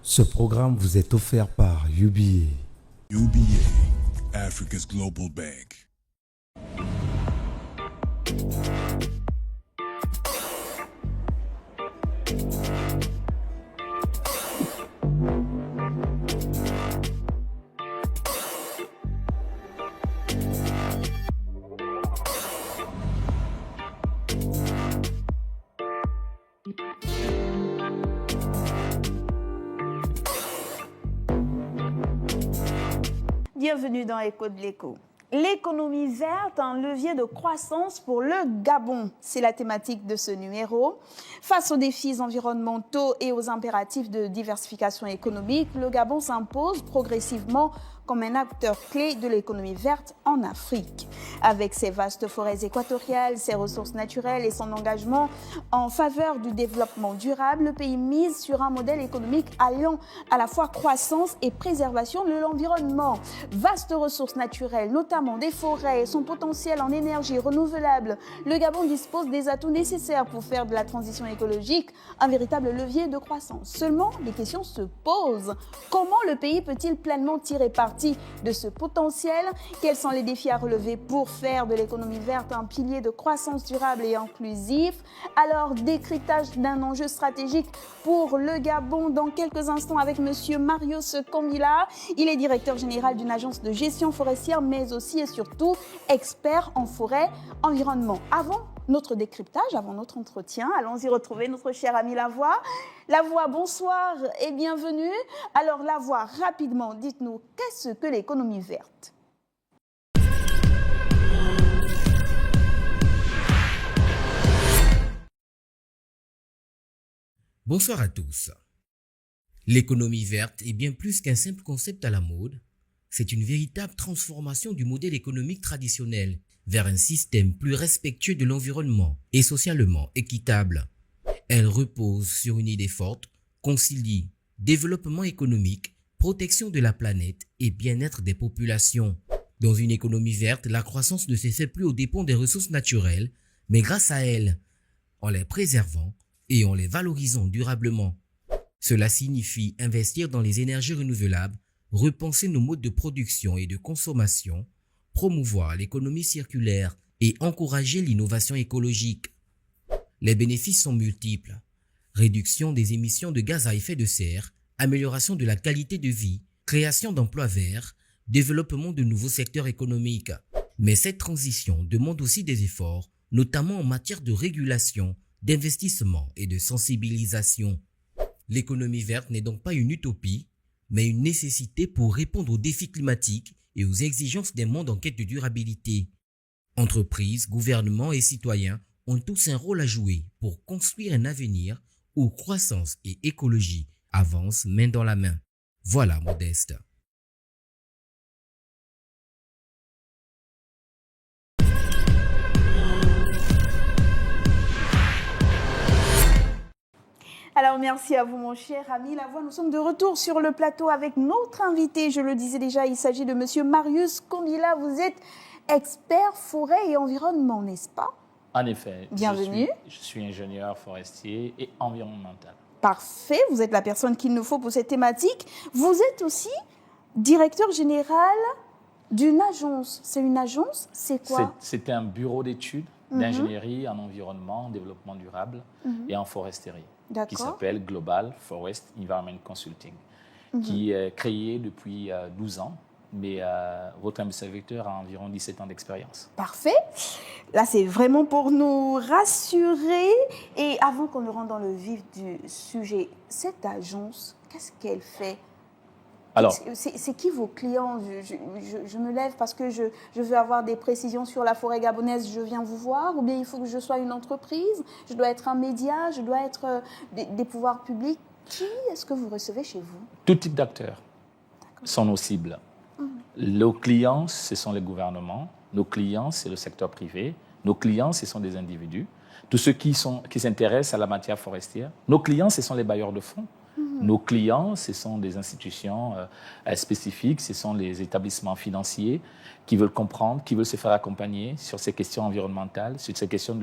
Ce programme vous est offert par UBA. UBA, Africa's Global Bank. Bienvenue dans Écho de l'écho. L'économie verte, un levier de croissance pour le Gabon. C'est la thématique de ce numéro. Face aux défis environnementaux et aux impératifs de diversification économique, le Gabon s'impose progressivement comme un acteur clé de l'économie verte en Afrique. Avec ses vastes forêts équatoriales, ses ressources naturelles et son engagement en faveur du développement durable, le pays mise sur un modèle économique alliant à la fois croissance et préservation de l'environnement. Vastes ressources naturelles, notamment des forêts et son potentiel en énergie renouvelable, le Gabon dispose des atouts nécessaires pour faire de la transition écologique un véritable levier de croissance. Seulement, les questions se posent. Comment le pays peut-il pleinement tirer parti de ce potentiel? Quels sont les défis à relever pour faire de l'économie verte un pilier de croissance durable et inclusif? Alors, décryptage d'un enjeu stratégique pour le Gabon dans quelques instants avec Monsieur Marius Kombila. Il est directeur général d'une agence de gestion forestière, mais aussi et surtout expert en forêt environnement. Avant notre décryptage, avant notre entretien, allons-y retrouver notre cher ami Lavoie. Lavoie, bonsoir et bienvenue. Alors Lavoie, rapidement, dites-nous, qu'est-ce que l'économie verte? Bonsoir à tous. L'économie verte est bien plus qu'un simple concept à la mode. C'est une véritable transformation du modèle économique traditionnel vers un système plus respectueux de l'environnement et socialement équitable. Elle repose sur une idée forte, concilie développement économique, protection de la planète et bien-être des populations. Dans une économie verte, la croissance ne se fait plus aux dépens des ressources naturelles, mais grâce à elles, en les préservant et en les valorisant durablement. Cela signifie investir dans les énergies renouvelables, repenser nos modes de production et de consommation, promouvoir l'économie circulaire et encourager l'innovation écologique. Les bénéfices sont multiples. Réduction des émissions de gaz à effet de serre, amélioration de la qualité de vie, création d'emplois verts, développement de nouveaux secteurs économiques. Mais cette transition demande aussi des efforts, notamment en matière de régulation, d'investissement et de sensibilisation. L'économie verte n'est donc pas une utopie, mais une nécessité pour répondre aux défis climatiques et aux exigences des mondes en quête de durabilité. Entreprises, gouvernements et citoyens ont tous un rôle à jouer pour construire un avenir où croissance et écologie avancent main dans la main. Voilà, Modeste. Alors merci à vous mon cher ami Lavoie. Nous sommes de retour sur le plateau avec notre invité. Je le disais déjà, il s'agit de Monsieur Marius Kombila. Vous êtes expert forêt et environnement, n'est-ce pas? En effet. Bienvenue. Je suis ingénieur forestier et environnemental. Parfait, vous êtes la personne qu'il nous faut pour cette thématique. Vous êtes aussi directeur général d'une agence. C'est une agence? C'est quoi? C'est un bureau d'études d'ingénierie en environnement, développement durable et en foresterie, qui s'appelle Global Forest Environment Consulting, qui est créé depuis 12 ans, mais votre serviteur a environ 17 ans d'expérience. Parfait. Là, c'est vraiment pour nous rassurer. Et avant qu'on ne rentre dans le vif du sujet, cette agence, qu'est-ce qu'elle fait? Alors, c'est qui vos clients? Je me lève parce que je veux avoir des précisions sur la forêt gabonaise, je viens vous voir, ou bien il faut que je sois une entreprise, je dois être un média, je dois être des pouvoirs publics. Qui est-ce que vous recevez chez vous? Tout type d'acteurs sont nos cibles. Nos clients, ce sont les gouvernements. Nos clients, c'est le secteur privé. Nos clients, ce sont des individus. Tous ceux qui s'intéressent à la matière forestière. Nos clients, ce sont les bailleurs de fonds. Nos clients, ce sont des institutions spécifiques, ce sont les établissements financiers qui veulent comprendre, qui veulent se faire accompagner sur ces questions environnementales, sur ces questions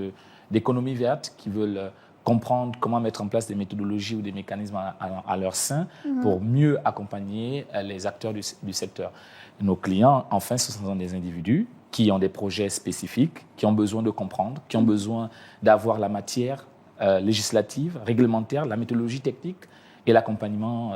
d'économie verte, qui veulent comprendre comment mettre en place des méthodologies ou des mécanismes à leur sein pour mieux accompagner les acteurs du secteur. Nos clients, enfin, ce sont des individus qui ont des projets spécifiques, qui ont besoin de comprendre, qui ont besoin d'avoir la matière législative, réglementaire, la méthodologie technique et l'accompagnement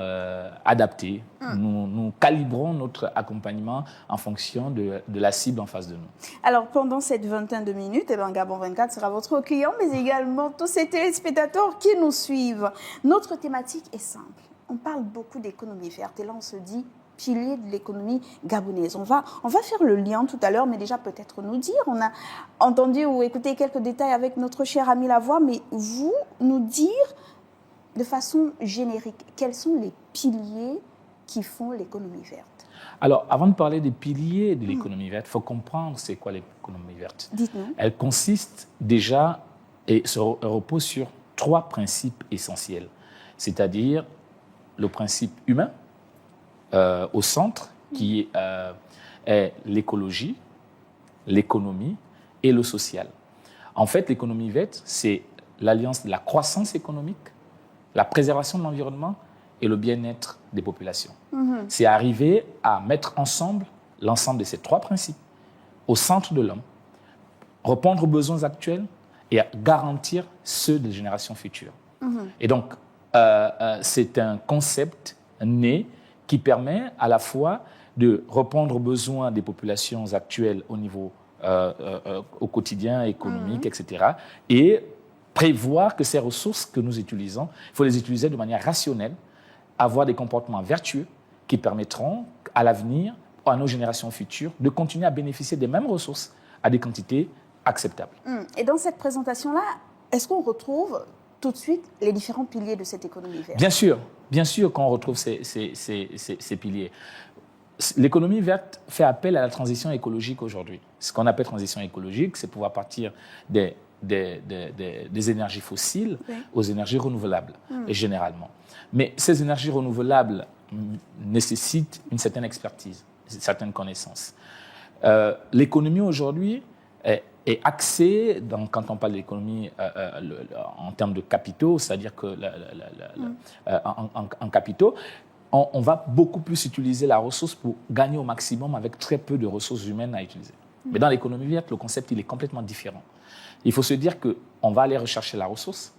adapté. Nous calibrons notre accompagnement en fonction de la cible en face de nous. Alors, pendant cette vingtaine de minutes, Gabon 24 sera votre client, mais également tous ces téléspectateurs qui nous suivent. Notre thématique est simple. On parle beaucoup d'économie verte et là, on se dit pilier de l'économie gabonaise. On va faire le lien tout à l'heure, mais déjà peut-être nous dire. On a entendu ou écouté quelques détails avec notre cher ami Lavoie, mais vous nous dire de façon générique, quels sont les piliers qui font l'économie verte? Alors, avant de parler des piliers de l'économie verte, il faut comprendre c'est quoi l'économie verte. Dites-nous. Elle consiste déjà et se repose sur 3 principes essentiels, c'est-à-dire le principe humain au centre, qui est l'écologie, l'économie et le social. En fait, l'économie verte, c'est l'alliance de la croissance économique, la préservation de l'environnement et le bien-être des populations. C'est arriver à mettre ensemble l'ensemble de ces 3 principes au centre de l'homme, répondre aux besoins actuels et à garantir ceux des générations futures. Et donc, c'est un concept né qui permet à la fois de répondre aux besoins des populations actuelles au niveau au quotidien, économique, etc. et prévoir que ces ressources que nous utilisons, il faut les utiliser de manière rationnelle, avoir des comportements vertueux qui permettront à l'avenir, à nos générations futures, de continuer à bénéficier des mêmes ressources à des quantités acceptables. Et dans cette présentation-là, est-ce qu'on retrouve tout de suite les différents piliers de cette économie verte? Bien sûr qu'on retrouve ces piliers. L'économie verte fait appel à la transition écologique aujourd'hui. Ce qu'on appelle transition écologique, c'est pouvoir partir des énergies fossiles aux énergies renouvelables, généralement. Mais ces énergies renouvelables nécessitent une certaine expertise, une certaine connaissance. L'économie aujourd'hui est axée, quand on parle de l'économie en termes de capitaux, c'est-à-dire que en capitaux, on va beaucoup plus utiliser la ressource pour gagner au maximum avec très peu de ressources humaines à utiliser. Mais dans l'économie verte, le concept il est complètement différent. Il faut se dire qu'on va aller rechercher la ressource,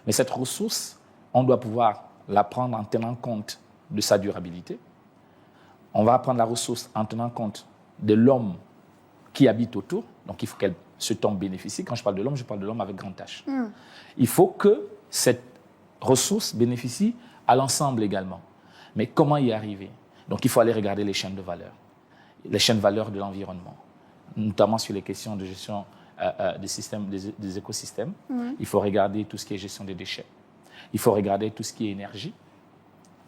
mais cette ressource, on doit pouvoir la prendre en tenant compte de sa durabilité. On va prendre la ressource en tenant compte de l'homme qui habite autour, donc il faut qu'elle se tombe bénéficie. Quand je parle de l'homme avec grand H. Il faut que cette ressource bénéficie à l'ensemble également. Mais comment y arriver? Donc il faut aller regarder les chaînes de valeur, les chaînes de valeur de l'environnement, notamment sur les questions de gestion des écosystèmes. Il faut regarder tout ce qui est gestion des déchets. Il faut regarder tout ce qui est énergie.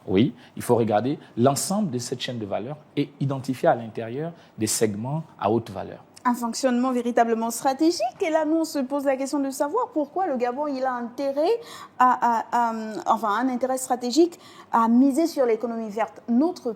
Oui, il faut regarder l'ensemble de cette chaîne de valeur et identifier à l'intérieur des segments à haute valeur. Un fonctionnement véritablement stratégique. Et là, nous, on se pose la question de savoir pourquoi le Gabon, il a intérêt un intérêt stratégique à miser sur l'économie verte. Notre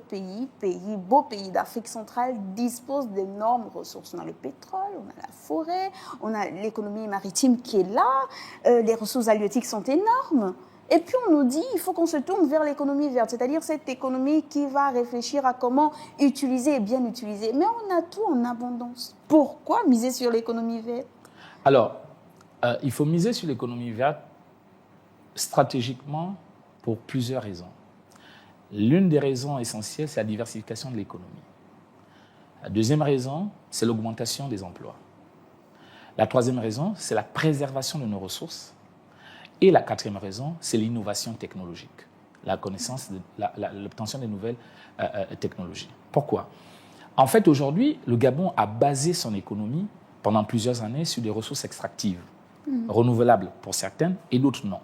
beau pays d'Afrique centrale, dispose d'énormes ressources. On a le pétrole, on a la forêt, on a l'économie maritime qui est là, les ressources halieutiques sont énormes. Et puis on nous dit il faut qu'on se tourne vers l'économie verte, c'est-à-dire cette économie qui va réfléchir à comment utiliser et bien utiliser. Mais on a tout en abondance. Pourquoi miser sur l'économie verte? Alors, il faut miser sur l'économie verte stratégiquement pour plusieurs raisons. L'une des raisons essentielles, c'est la diversification de l'économie. La deuxième raison, c'est l'augmentation des emplois. La troisième raison, c'est la préservation de nos ressources. Et la quatrième raison, c'est l'innovation technologique, la connaissance, l'obtention des nouvelles technologies. Pourquoi? En fait, aujourd'hui, le Gabon a basé son économie pendant plusieurs années sur des ressources extractives, renouvelables pour certaines et d'autres non.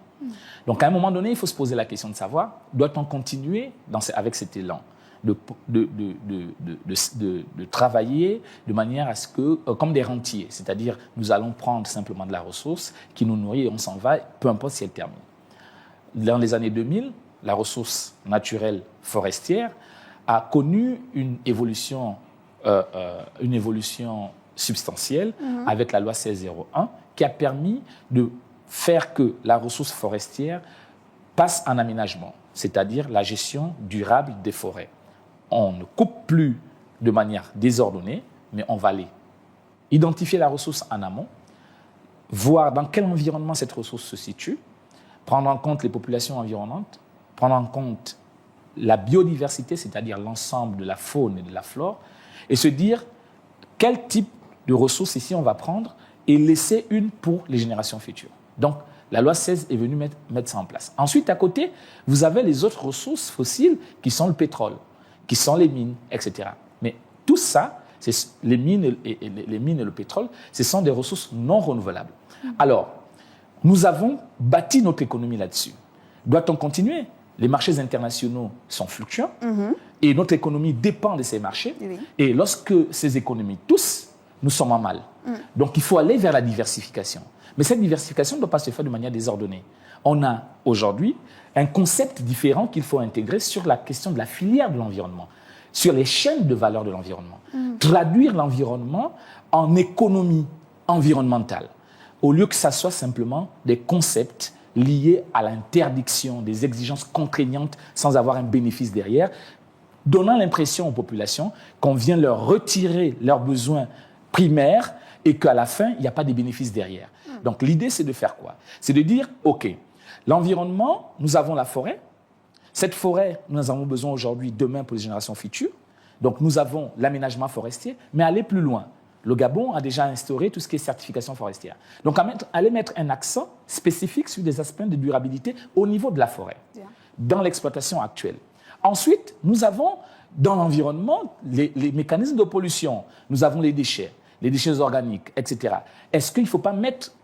Donc, à un moment donné, il faut se poser la question de savoir, doit-on continuer avec cet élan de travailler de manière à ce que, comme des rentiers, c'est-à-dire nous allons prendre simplement de la ressource qui nous nourrit et on s'en va, peu importe si elle termine. Dans les années 2000, la ressource naturelle forestière a connu une évolution substantielle avec la loi 1601 qui a permis de faire que la ressource forestière passe en aménagement, c'est-à-dire la gestion durable des forêts. On ne coupe plus de manière désordonnée, mais on va aller identifier la ressource en amont, voir dans quel environnement cette ressource se situe, prendre en compte les populations environnantes, prendre en compte la biodiversité, c'est-à-dire l'ensemble de la faune et de la flore, et se dire quel type de ressources ici on va prendre et laisser une pour les générations futures. Donc, la loi 16 est venue mettre ça en place. Ensuite, à côté, vous avez les autres ressources fossiles qui sont le pétrole, qui sont les mines, etc. Mais tout ça, les mines et le pétrole, ce sont des ressources non renouvelables. Alors, nous avons bâti notre économie là-dessus. Doit-on continuer ? Les marchés internationaux sont fluctuants et notre économie dépend de ces marchés. Oui. Et lorsque ces économies toussent, nous sommes en mal. Donc, il faut aller vers la diversification. Mais cette diversification ne doit pas se faire de manière désordonnée. On a aujourd'hui un concept différent qu'il faut intégrer sur la question de la filière de l'environnement, sur les chaînes de valeur de l'environnement. Traduire l'environnement en économie environnementale, au lieu que ça soit simplement des concepts liés à l'interdiction, des exigences contraignantes sans avoir un bénéfice derrière, donnant l'impression aux populations qu'on vient leur retirer leurs besoins primaires et qu'à la fin, il n'y a pas de bénéfices derrière. Donc l'idée, c'est de faire quoi ? C'est de dire, OK, l'environnement, nous avons la forêt. Cette forêt, nous en avons besoin aujourd'hui, demain pour les générations futures. Donc nous avons l'aménagement forestier, mais aller plus loin. Le Gabon a déjà instauré tout ce qui est certification forestière. Donc aller mettre un accent spécifique sur des aspects de durabilité au niveau de la forêt, dans l'exploitation actuelle. Ensuite, nous avons dans l'environnement les mécanismes de pollution. Nous avons les déchets organiques, etc. Est-ce qu'il ne faut pas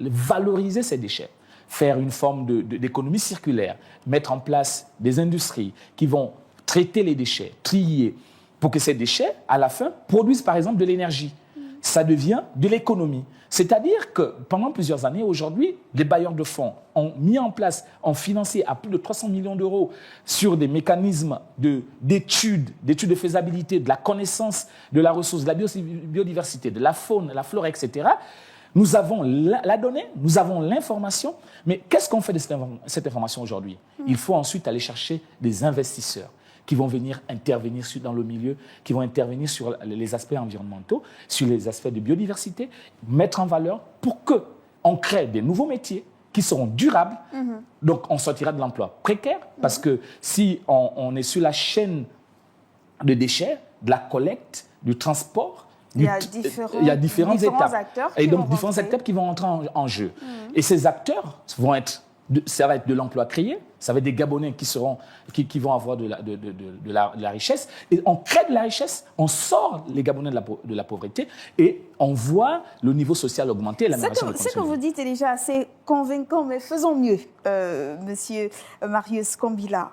valoriser ces déchets ? Faire une forme d'économie circulaire, mettre en place des industries qui vont traiter les déchets, trier, pour que ces déchets, à la fin, produisent par exemple de l'énergie. Ça devient de l'économie. C'est-à-dire que pendant plusieurs années, aujourd'hui, les bailleurs de fonds ont mis en place, ont financé à plus de 300 millions d'euros sur des mécanismes d'études de faisabilité, de la connaissance de la ressource, de la biodiversité, de la faune, la flore, etc. Nous avons la donnée, nous avons l'information, mais qu'est-ce qu'on fait de cette information aujourd'hui ? Il faut ensuite aller chercher des investisseurs qui vont venir intervenir dans le milieu, qui vont intervenir sur les aspects environnementaux, sur les aspects de biodiversité, mettre en valeur pour qu'on crée des nouveaux métiers qui seront durables. Donc, on sortira de l'emploi précaire, parce que si on est sur la chaîne de déchets, de la collecte, du transport, il y a différentes étapes. Et donc, différents acteurs qui vont entrer en jeu. Et ces acteurs ça va être de l'emploi créé, ça va être des Gabonais qui vont avoir de la richesse. Et on crée de la richesse, on sort les Gabonais de la pauvreté et on voit le niveau social augmenter et l'amélioration des conditions. Ce que vous dites est déjà assez convaincant, mais faisons mieux, Monsieur Marius Kombila.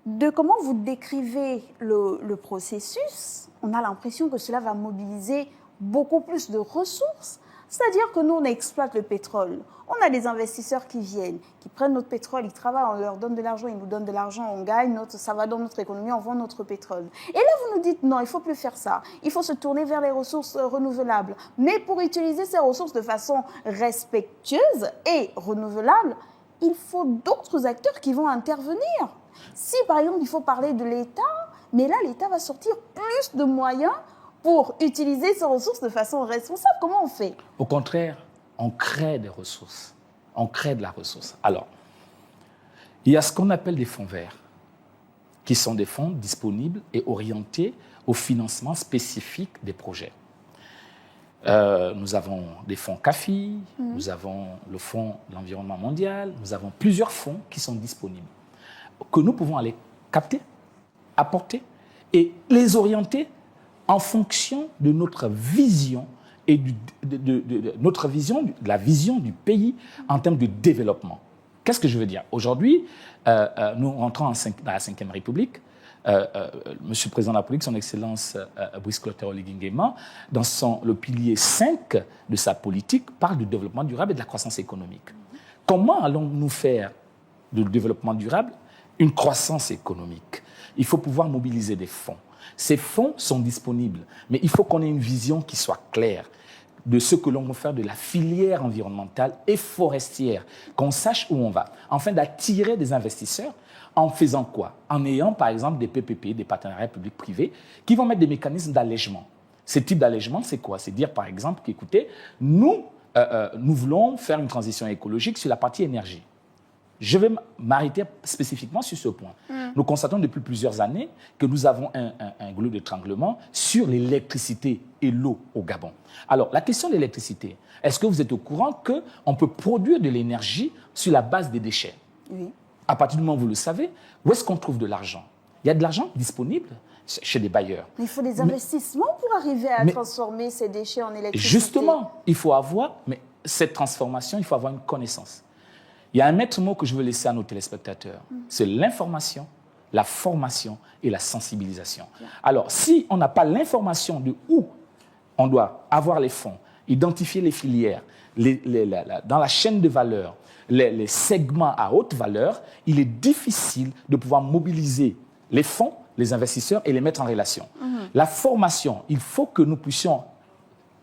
De comment vous décrivez le processus, on a l'impression que cela va mobiliser beaucoup plus de ressources. C'est-à-dire que nous, on exploite le pétrole. On a des investisseurs qui viennent, qui prennent notre pétrole, ils travaillent, on leur donne de l'argent, ils nous donnent de l'argent, on gagne, ça va dans notre économie, on vend notre pétrole. Et là, vous nous dites, non, il ne faut plus faire ça. Il faut se tourner vers les ressources renouvelables. Mais pour utiliser ces ressources de façon respectueuse et renouvelable, il faut d'autres acteurs qui vont intervenir. Si, par exemple, il faut parler de l'État, mais là, l'État va sortir plus de moyens pour utiliser ces ressources de façon responsable. Comment on fait ? Au contraire, on crée des ressources. On crée de la ressource. Alors, il y a ce qu'on appelle des fonds verts, qui sont des fonds disponibles et orientés au financement spécifique des projets. Nous avons des fonds CAFI, nous avons le Fonds de l'environnement mondial, nous avons plusieurs fonds qui sont disponibles, que nous pouvons aller capter, apporter et les orienter en fonction de notre vision et de la vision du pays en termes de développement. Qu'est-ce que je veux dire ? Aujourd'hui, nous rentrons dans la 5e République. Monsieur le Président de la République, son Excellence Brice Clotaire Oligui Nguema, dans le pilier 5 de sa politique, parle du développement durable et de la croissance économique. Comment allons-nous faire du développement durable une croissance économique ? Il faut pouvoir mobiliser des fonds. Ces fonds sont disponibles, mais il faut qu'on ait une vision qui soit claire. de ce que l'on veut faire de la filière environnementale et forestière, qu'on sache où on va, afin d'attirer des investisseurs en faisant quoi? En ayant par exemple des PPP, des partenariats publics-privés, qui vont mettre des mécanismes d'allègement. Ce type d'allègement, c'est quoi? C'est dire par exemple qu'écoutez, nous voulons faire une transition écologique sur la partie énergie. Je vais m'arrêter spécifiquement sur ce point. Nous constatons depuis plusieurs années que nous avons un goulot d'étranglement sur l'électricité et l'eau au Gabon. Alors, la question de l'électricité, est-ce que vous êtes au courant qu'on peut produire de l'énergie sur la base des déchets? Oui. À partir du moment où vous le savez, où est-ce qu'on trouve de l'argent? Il y a de l'argent disponible chez des bailleurs. Mais il faut des investissements pour arriver à transformer ces déchets en électricité. Justement, il faut avoir, mais cette transformation, il faut avoir une connaissance. Il y a un maître mot que je veux laisser à nos téléspectateurs. C'est l'information, la formation et la sensibilisation. Alors, si on n'a pas l'information de où on doit avoir les fonds, identifier les filières, dans la chaîne de valeur, les segments à haute valeur, il est difficile de pouvoir mobiliser les fonds, les investisseurs et les mettre en relation. La formation, il faut que nous puissions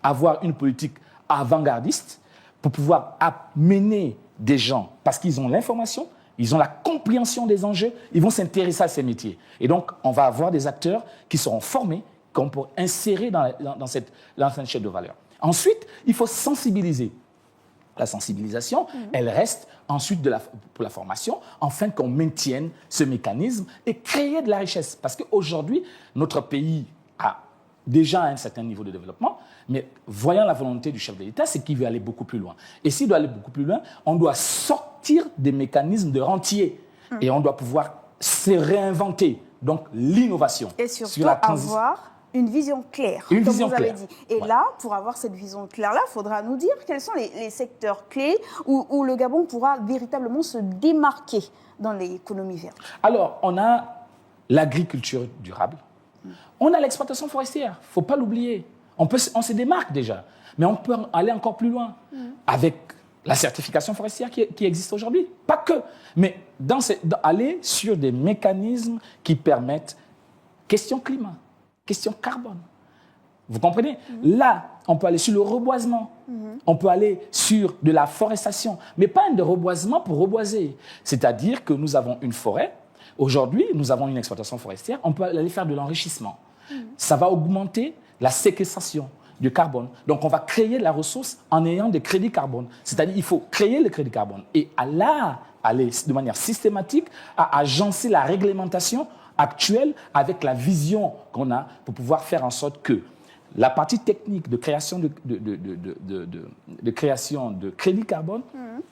avoir une politique avant-gardiste pour pouvoir amener des gens, parce qu'ils ont l'information, ils ont la compréhension des enjeux, ils vont s'intéresser à ces métiers. Et donc, on va avoir des acteurs qui seront formés, qu'on peut insérer dans cette chaîne de valeur. Ensuite, il faut sensibiliser. La sensibilisation, elle reste ensuite pour la formation, afin qu'on maintienne ce mécanisme et créer de la richesse. Parce qu'aujourd'hui, notre pays a déjà un certain niveau de développement, mais voyant la volonté du chef de l'État, c'est qu'il veut aller beaucoup plus loin. Et s'il doit aller beaucoup plus loin, on doit sortir des mécanismes de rentier et on doit pouvoir se réinventer. Donc l'innovation. Et surtout avoir une vision claire, comme vous avez dit. Et là, pour avoir cette vision claire-là, il faudra nous dire quels sont les secteurs clés où le Gabon pourra véritablement se démarquer dans l'économie verte. Alors, on a l'agriculture durable. On a l'exploitation forestière, il ne faut pas l'oublier. On se démarque déjà, mais on peut aller encore plus loin avec la certification forestière qui existe aujourd'hui. Pas que, mais aller sur des mécanismes qui permettent question climat, question carbone. Vous comprenez? Là, on peut aller sur le reboisement, on peut aller sur de la forestation, mais pas un reboisement pour reboiser. C'est-à-dire que nous avons une forêt. Aujourd'hui, nous avons une exploitation forestière, on peut aller faire de l'enrichissement. Ça va augmenter la séquestration du carbone. Donc, on va créer la ressource en ayant des crédits carbone. C'est-à-dire qu'il faut créer le crédit carbone et aller de manière systématique à agencer la réglementation actuelle avec la vision qu'on a pour pouvoir faire en sorte que la partie technique de création de création de crédit carbone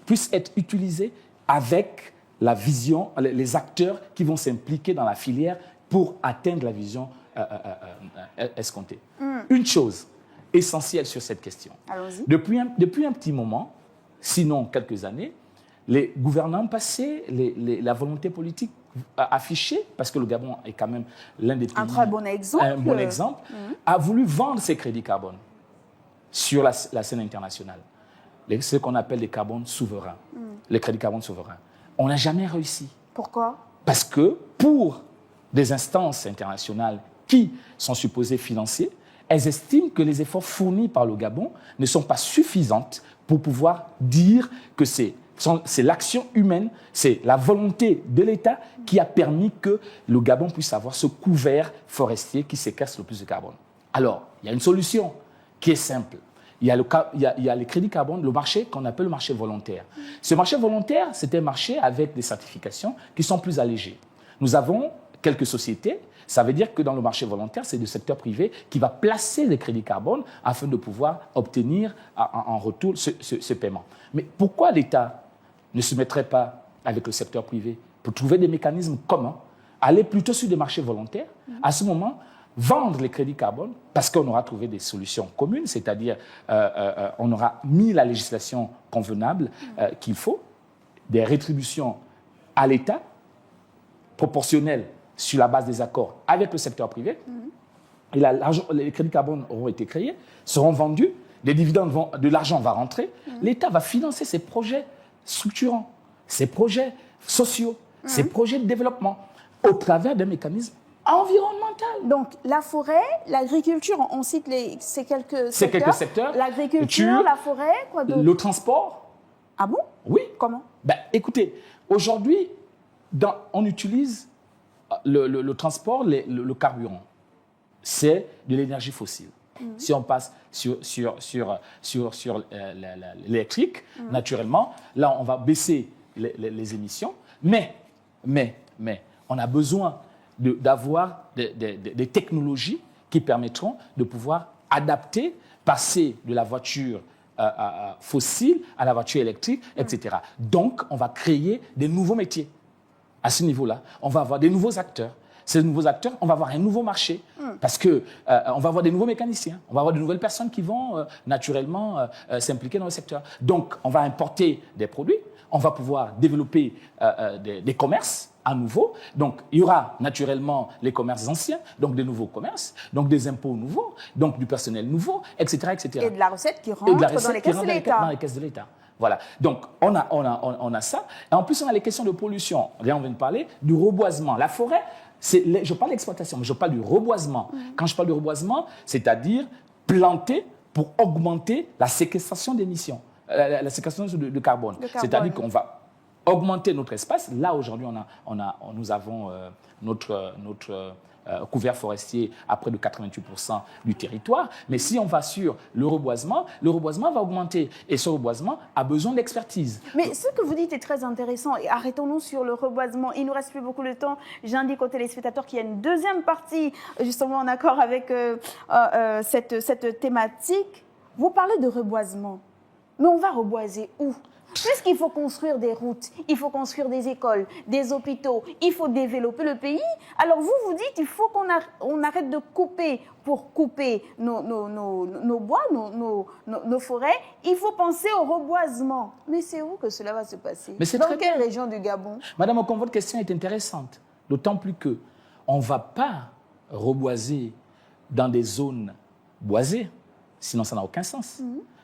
puisse être utilisée avec la vision, les acteurs qui vont s'impliquer dans la filière pour atteindre la vision escomptée. Une chose essentielle sur cette question. Depuis un petit moment, sinon quelques années, les gouvernants passés, la volonté politique affichée, parce que le Gabon est quand même l'un des pays... Un très bon exemple. Un bon exemple, a voulu vendre ses crédits carbone sur la scène internationale. Ce qu'on appelle les carbones souverains, les crédits carbone souverains. On n'a jamais réussi. Pourquoi? Parce que pour des instances internationales qui sont supposées financer, elles estiment que les efforts fournis par le Gabon ne sont pas suffisants pour pouvoir dire que c'est l'action humaine, c'est la volonté de l'État qui a permis que le Gabon puisse avoir ce couvert forestier qui séquestre le plus de carbone. Alors, il y a une solution qui est simple. Il y a les crédits carbone, le marché qu'on appelle le marché volontaire. Ce marché volontaire, c'est un marché avec des certifications qui sont plus allégées. Nous avons quelques sociétés. Ça veut dire que dans le marché volontaire, c'est le secteur privé qui va placer les crédits carbone afin de pouvoir obtenir en retour ce paiement. Mais pourquoi l'État ne se mettrait pas avec le secteur privé pour trouver des mécanismes communs, aller plutôt sur des marchés volontaires, à ce moment, vendre les crédits carbone, parce qu'on aura trouvé des solutions communes, c'est-à-dire on aura mis la législation convenable qu'il faut, des rétributions à l'État, proportionnelles sur la base des accords avec le secteur privé, et les crédits carbone auront été créés, seront vendus, les dividendes de l'argent va rentrer, l'État va financer ces projets structurants, ces projets sociaux, ces projets de développement, au travers d'un mécanisme environnemental. fondamental. Donc, la forêt, l'agriculture, on cite ces quelques Ces secteurs. quelques secteurs. L'agriculture, la forêt, quoi d'autre? Le transport. Ah bon? Oui. Comment? Ben, écoutez, aujourd'hui, on utilise le transport, le carburant. C'est de l'énergie fossile. Si on passe sur l'électrique, naturellement, là, on va baisser les émissions. Mais, on a besoin d'avoir des technologies qui permettront de pouvoir adapter, passer de la voiture fossile à la voiture électrique, etc. Donc, on va créer des nouveaux métiers. À ce niveau-là, on va avoir des nouveaux acteurs. Ces nouveaux acteurs, on va avoir un nouveau marché parce que on va avoir des nouveaux mécaniciens, on va avoir de nouvelles personnes qui vont naturellement s'impliquer dans le secteur. Donc, on va importer des produits, on va pouvoir développer des commerces à nouveau. Donc, il y aura naturellement les commerces anciens, donc des nouveaux commerces, donc des impôts nouveaux, donc du personnel nouveau, etc., etc. Et de la recette qui rentre dans les caisses de l'État. Dans les caisses de l'État. Voilà. Donc, on a ça. Et en plus, on a les questions de pollution. Là, on vient de parler du reboisement. La forêt, je parle d'exploitation, mais je parle du reboisement. Quand je parle de reboisement, c'est-à-dire planter pour augmenter la séquestration d'émissions, la séquestration de carbone. C'est-à-dire qu'on va augmenter notre espace. Là, aujourd'hui, nous avons notre couvert forestier à près de 88% du territoire. Mais si on va sur le reboisement va augmenter. Et ce reboisement a besoin d'expertise. Mais ce que vous dites est très intéressant. Et arrêtons-nous sur le reboisement. Il ne nous reste plus beaucoup de temps. J'indique aux téléspectateurs qu'il y a une deuxième partie, justement en accord avec cette thématique. Vous parlez de reboisement. Mais on va reboiser où? Puisqu'il faut construire des routes, il faut construire des écoles, des hôpitaux, il faut développer le pays. Alors vous dites qu'il faut qu'on arrête de couper pour couper nos bois, nos forêts. Il faut penser au reboisement. Mais c'est où que cela va se passer? Dans quelle région du Gabon? Madame Ocon, votre question est intéressante. D'autant plus qu'on ne va pas reboiser dans des zones boisées, sinon ça n'a aucun sens.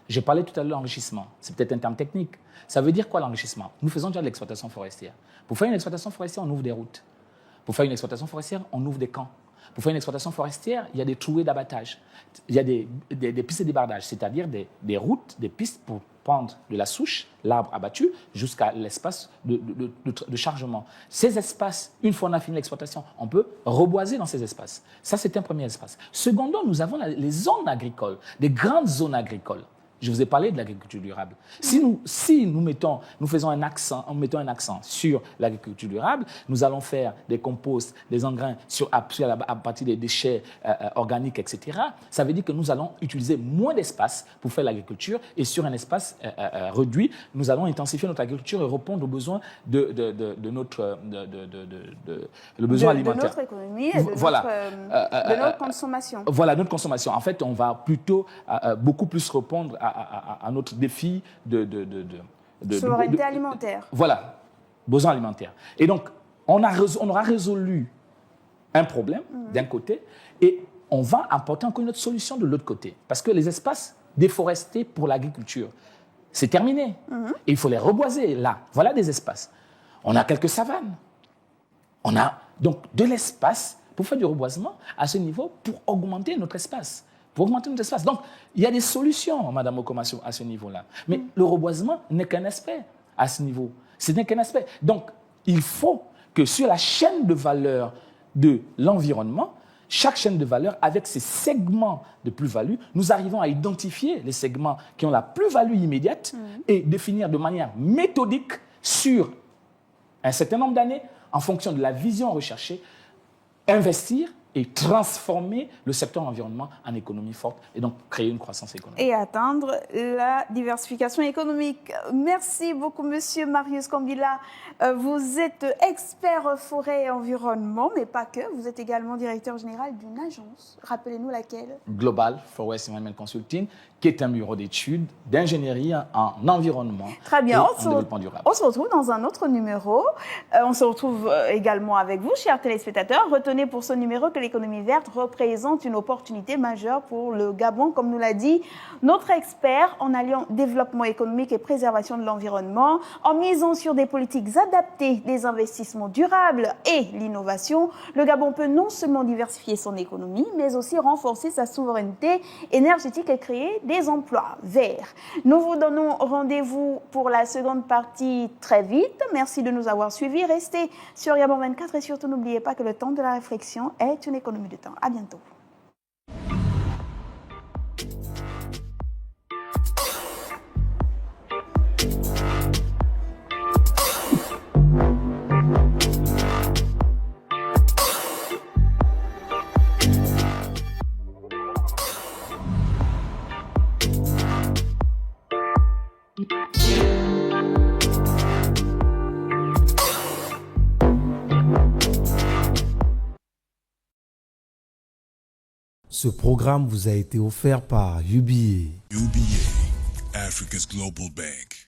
J'ai parlé tout à l'heure d'enrichissement. C'est peut-être un terme technique. Ça veut dire quoi l'enrichissement? Nous faisons déjà de l'exploitation forestière. Pour faire une exploitation forestière, on ouvre des routes. Pour faire une exploitation forestière, on ouvre des camps. Pour faire une exploitation forestière, il y a des trouées d'abattage. Il y a des pistes de débardage, c'est-à-dire des routes, des pistes pour prendre de la souche, l'arbre abattu, jusqu'à l'espace de chargement. Ces espaces, une fois on a fini l'exploitation, on peut reboiser dans ces espaces. Ça, c'est un premier espace. Secondement, nous avons les zones agricoles, des grandes zones agricoles. Je vous ai parlé de l'agriculture durable. Si nous faisons un accent sur l'agriculture durable, nous allons faire des composts, des engrais à partir des déchets organiques, etc. Ça veut dire que nous allons utiliser moins d'espace pour faire l'agriculture et sur un espace réduit, nous allons intensifier notre agriculture et répondre aux besoins de notre alimentaire. De notre économie et de notre consommation. Voilà, notre consommation. En fait, on va plutôt beaucoup plus répondre à notre défi de souveraineté alimentaire. Voilà, besoin alimentaire. Et donc, on aura résolu un problème d'un côté et on va apporter encore une autre solution de l'autre côté. Parce que les espaces déforestés pour l'agriculture, c'est terminé. Et il faut les reboiser là. Voilà des espaces. On a quelques savanes. On a donc de l'espace pour faire du reboisement à ce niveau pour augmenter notre espace. Donc, il y a des solutions, Madame Okomasso, à ce niveau-là. Mais le reboisement n'est qu'un aspect à ce niveau. Ce n'est qu'un aspect. Donc, il faut que sur la chaîne de valeur de l'environnement, chaque chaîne de valeur, avec ses segments de plus-value, nous arrivons à identifier les segments qui ont la plus-value immédiate et définir de manière méthodique sur un certain nombre d'années, en fonction de la vision recherchée, investir et transformer le secteur environnement en économie forte et donc créer une croissance économique. Et atteindre la diversification économique. Merci beaucoup, Monsieur Marius Kambila. Vous êtes expert forêt et environnement, mais pas que. Vous êtes également directeur général d'une agence. Rappelez-nous laquelle? Global Forest Environment Consulting, qui est un bureau d'études d'ingénierie en environnement. Très bien. Et en développement durable. On se retrouve dans un autre numéro. On se retrouve également avec vous, chers téléspectateurs. Retenez pour ce numéro que l'économie verte représente une opportunité majeure pour le Gabon, comme nous l'a dit notre expert, en alliant développement économique et préservation de l'environnement, en misant sur des politiques adaptées, des investissements durables et l'innovation. Le Gabon peut non seulement diversifier son économie, mais aussi renforcer sa souveraineté énergétique et créer des emplois verts. Nous vous donnons rendez-vous pour la seconde partie très vite. Merci de nous avoir suivis. Restez sur Gabon 24 et surtout n'oubliez pas que le temps de la réflexion est une économie de temps. À bientôt. Ce programme vous a été offert par UBA. UBA, Africa's Global Bank.